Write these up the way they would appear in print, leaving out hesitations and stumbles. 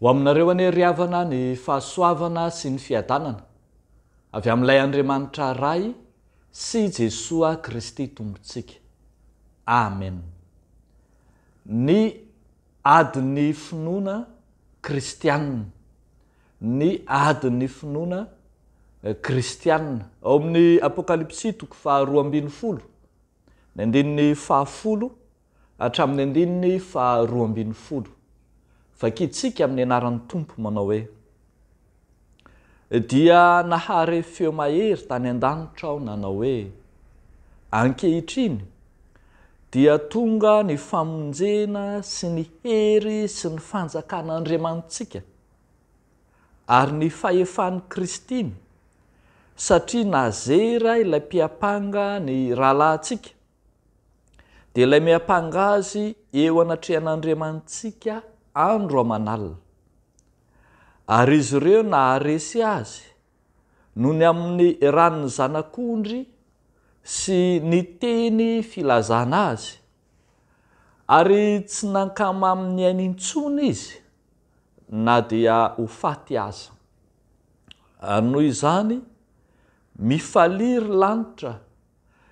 ho aminareo ane riavana ny fahasoavana sy ny fiadanana avy amin'ilay Andriamanitra ray sy Jesoa Kristy tompontsika. Amen. Ny adin'ny finoana kristianina, ny adin'ny finoana kristianina ao amin'ny Apokalipsy 2:12 ny andininy 10 hatramin'ny andininy 12. Vakitsika amin'ny anaran'ny Tompo manao hoe: dia nahare feo mahery tany an-danitra aho nanao hoe, ankehitriny dia tonga ny famonjena sy ny hery sy ny fanjakan'Andriamantsika ary ny fahefan'ny Kristiny, satria nazera ilay mpiapanga ny rahalahintsika, dia ilay miapanga azy eo anatrehan'Andriamantsika andro aman'alina. Ary izy ireo naharesy azy noho ny amin'ny ranony zanak'ondry sy ny teny filazana azy, ary tsy nankama amin'ny ainy intsony izy na dia ho faty aza. Ary noho izany mifaliry lanitra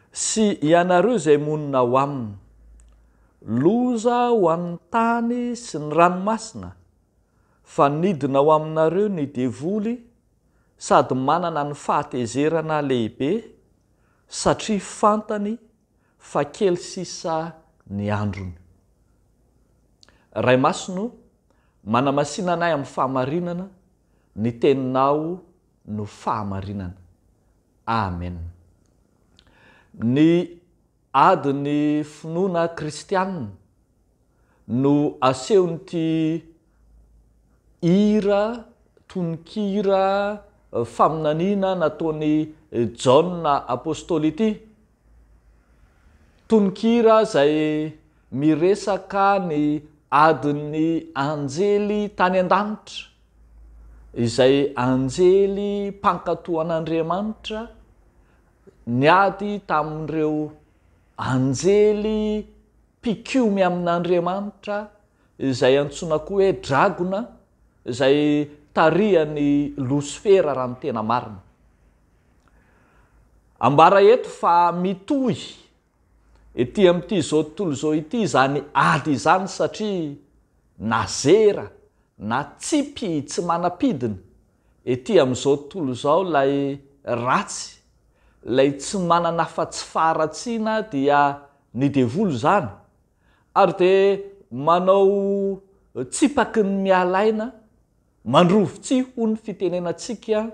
sy ianareo izay monina ho aminy, loza ho an'ny tany sy ny ranomasina, fa nidina ho aminareo ny devoly sady manana ny fahatezerana lehibe, satria fantany fa kely sisa ny androny. Ray Masino, manamasina anay amin'ny fahamarinana, ny teninao no fahamarinana. Amen. Ny adin'ny finoana kristianina no asehon'ity hira tononkira faminaniana nataony Jaona apôstôly ity. Tononkira izay miresaka ny adin'ny anjely tany an-danitra, izay anjely mpankatoan'Andriamanitra niady tamin'ireo anjely mpikomy amin'Andriamanitra izay antsoina koa hoe dragona, izay tarihany Losifera raha ny tena marina. Ambara eto fa mitohy ety amin'ity zao tontolo zao ity zany ady izany, satria nazera na tsipy tsy manapidina ety amin'izao tontolo zao lay ratsy, lay tsy manana fa-tsy faharatsiana dia ny devoly zany, ary dia manao tsipaky ny mialaina, mandrovo- tsy ho ny fitenenantsika,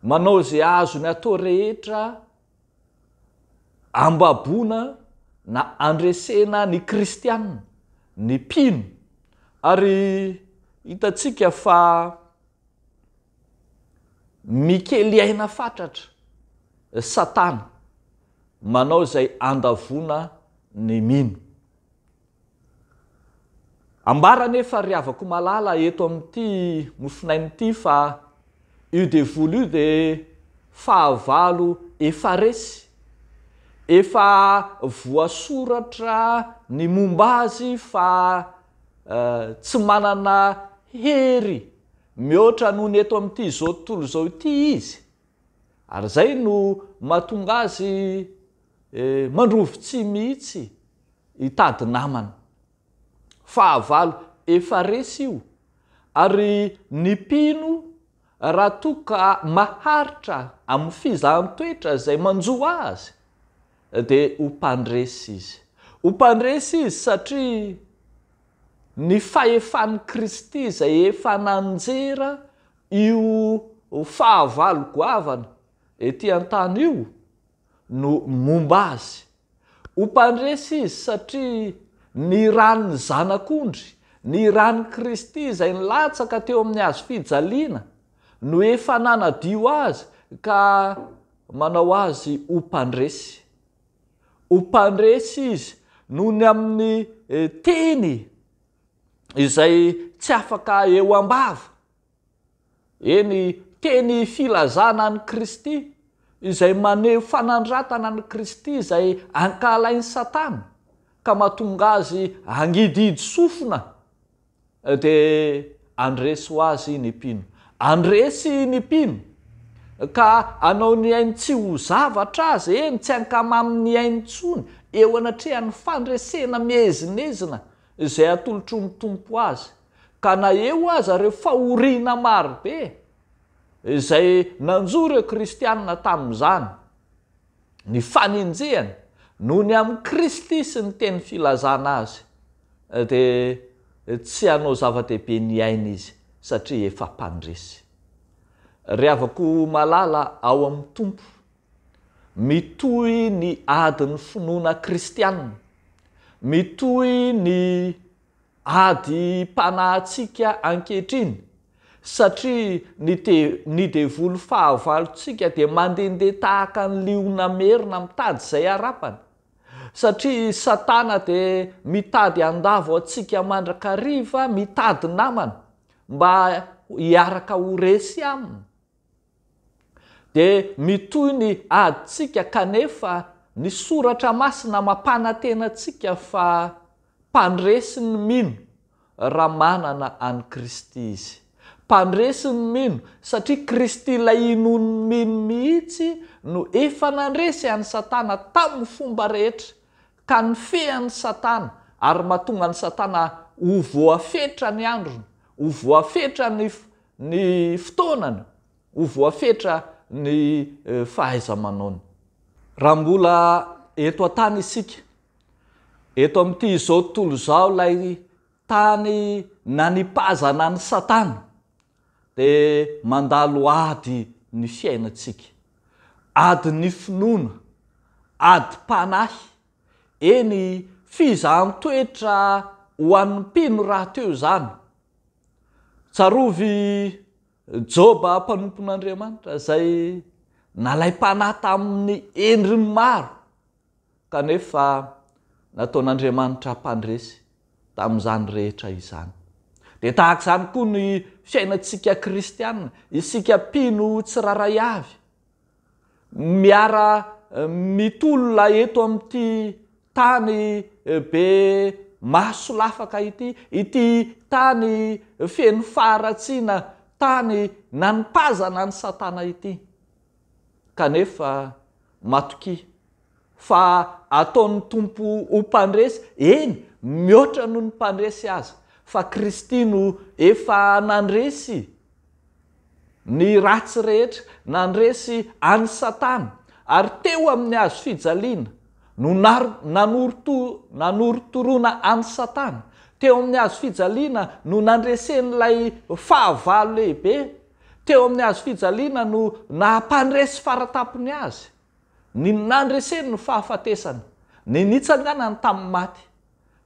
manao izay azony atao rehetra ambaboana na andresena ny kristianina, ny mpino. Ary hitantsika fa mikely aina fatratra Satana manao izay andavona ny mino. Ambara nefa riavako malala eto amin'ity mofinain'ity fa io devoly io dia fahavalo efa resy, efa voasoratra ny momba azy fa tsy manana hery mihoatra noho ny eto amin'ity zao tontolo zao ity izy, ary zay no mahatonga azy mandrovo- tsy mihitsy hitady namana. Fahavalo efa resy io, ary ny mpino raha toa ka maharitra amin'ny fizaham-toetra izay manjoa azy dia ho mpandresy izy. Ho mpandresy izy satria ny fahefan'ny Kristy izay efa nanjera io fahavalo goavana ety an-tany io no momba azy. Ho mpandresy izy satria ny ranony zanak'ondry, ny ran'ny Kristy izay nilatsaka teo amin'ny hazo fijaliana no efa nanadio azy ka manao azy ho mpandresy. Ho mpandresy izy noho ny amin'ny teny izay tsy afaka eo ambava, eny teny filazana any Kristy izay maneho fanandratana ny Kristy izay ankalain'ny Satana ka mahatonga azy hangididy sofina, dia andresy ho azy ny mpino, andresy ny mpino ka anao ny ainy tsy ho zavatra azy eny tsy ankamaminy ainy ntsony eo anatrehan'ny fandresena miezinezina izay atolotro mitompo azy ka na eo aza reo fahoriana marobe izay nanjo reo kristianina tamin'izany ny faninjehany noho ny amin'ny Kristy sy ny teny filazana azy dia tsy hanao zava-dehibe ny aina izy satria efa mpandresy. Ry havako malala ao amin'ny tompo, mitohy ny adin'ny finoana kristianina, mitohy ny ady mpanahintsika ankehitriny satria ny devoly fahavalontsika dia mandehandeha tahaka ny liona merina mitady izay arapana satria Satana dia mitady andavo antsika mandrakariva mitady namana mba hiaraka ho resy aminy. Dia mitohy ny adintsika kanefa ny soratra masina mampanantena antsika fa mpandresy ny mino raha manana any Kristy izy. Mpandresy ny mino satria Kristy ilay inony mino mihitsy no efa nandresy any Satana tamin'ny fomba rehetra ka nifehan'ny Satana ary mahatonga ny Satana ho voafetra ny androny, ho voafetra ny fotoanany, ho voafetra ny fahaiza-manaony. Raha mbola eto an-tany isika, eto amin'ity izao tontolo izao ilay tany nanipazana ny Satana dia mandalo ady ny fiainantsika, ady ny finoana, ady panahy, eny fizahan-toetra ho an'ny mpino raha teo izany. Tsarovy Joba mpanompon'Andriamanitra izay nalaim-panahy tamin'ny endriny maro kanefa nataon'Andriamanitra mpandresy tamin'izany rehetra izany. Dia tahaka izany koa ny fiainantsika kristianina, isika mpino tsiraray avy miara mitolona eto amin'ity tany be maso lafaka ity tany feno faharatsiana, tany nanipazana ny Satana ity. Kanefa matoki fa ataon'ny tompo ho mpandresy, eny mihoatra noho ny mpandresy azy, fa Kristy no efa nandresy ny ratsy rehetra, nandresy any Satana ary teo amin'ny hazo fijaliana no nanorotoroana any Satana. Teo amin'ny hazo fijaliana no nandresen'ilay fahavalo lehibe, teo amin'ny hazo fijaliana no nahampandresy faratapony azy, ny nandreseny ny fahafatesana, ny nitsanganany tamin'ny maty,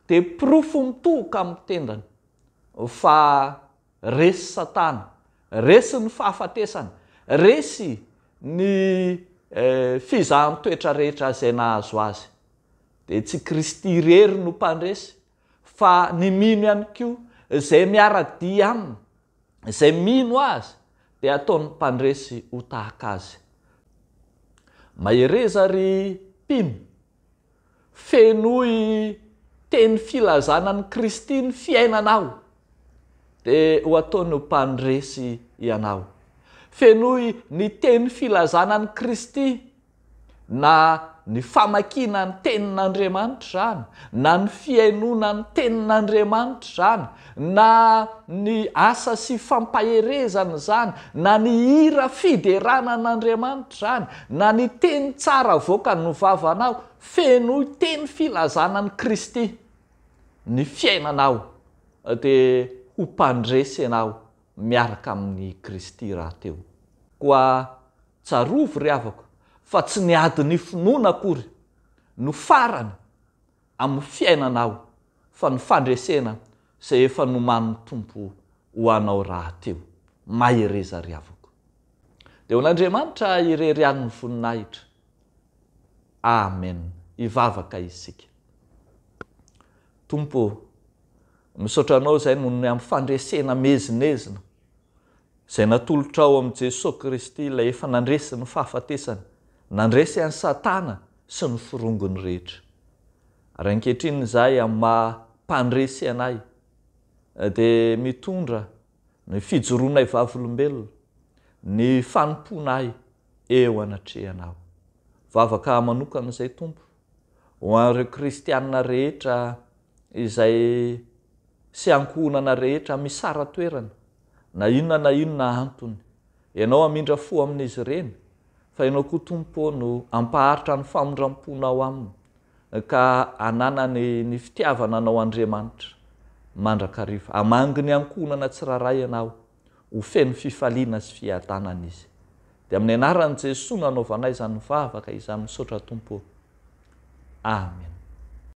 dia pirofo mitohaka amin'ny tendany fa resy Satana, resy ny fahafatesana, resy ny fizahan-toetra rehetra izay nahazo azy. Dia tsy Kristy irery no mpandresy fa ny mino ihany koa izay miara-dia aminy, izay mino azy dia ataony mpandresy ho tahaka azy. Mahereza ry mpino, fenohy teny filazana ny Kristy ny fiainanao dia ho ataony mpandresy ianao. Fenohy ny teny filazana ny Kristy, na ny famakina ny tenin'Andriamanitra zany, na ny fiainona ny tenin'Andriamanitra zany, na ny asa sy fampaherezana zany, na ny hira fiderana an'Andriamanitra zany, na ny teny tsara avoaka ny vavanao, fenohy teny filazana ny Kristy ny fiainanao dia ho mpandresy ianao miaraka amin'ny Kristy raha teo. Koa tsarovy ry havako fa tsy ny ady ny finoana akory no farany amin'ny fiainanao fa ny fandresena izay efa noman'ny tompo ho anao raha teo. Mahereza ry havako. Dia ho n'Andriamanitra irery any ny voninahitra. Amen. Ivavaka isika. Tompo, misaotra anao izay noho ny amin'ny fandresena mezinezina izay natolotra ao amin'i Jesosy Kristy ilay efa nandresy ny fahafatesana, nandresy any Satana sy ny firongony rehetra. Ary ankehitriny izahay amin'ny maha mpandresy anay dia mitondra ny fijoroanay vavolombelona, ny fanomponay eo anatrehanao. Vavaka manokana izay tompo ho an'ireo kristianina rehetra izay sy ankohonana rehetra misara toerana na inona antony. Ianao amindra fo amin'izy ireny, fa ianao koa tompo no ampaharitra ny famondram-ponao aminy ka ananany ny fitiavana anao Andriamanitra mandrakariva. Amangy ny ankohonana tsiraray ianao, ho feno fifaliana sy fiadanana izy. Dia amin'ny anaran'i Jesosy nanaovanay izany mivavaka izany misaotra tompo. Amen.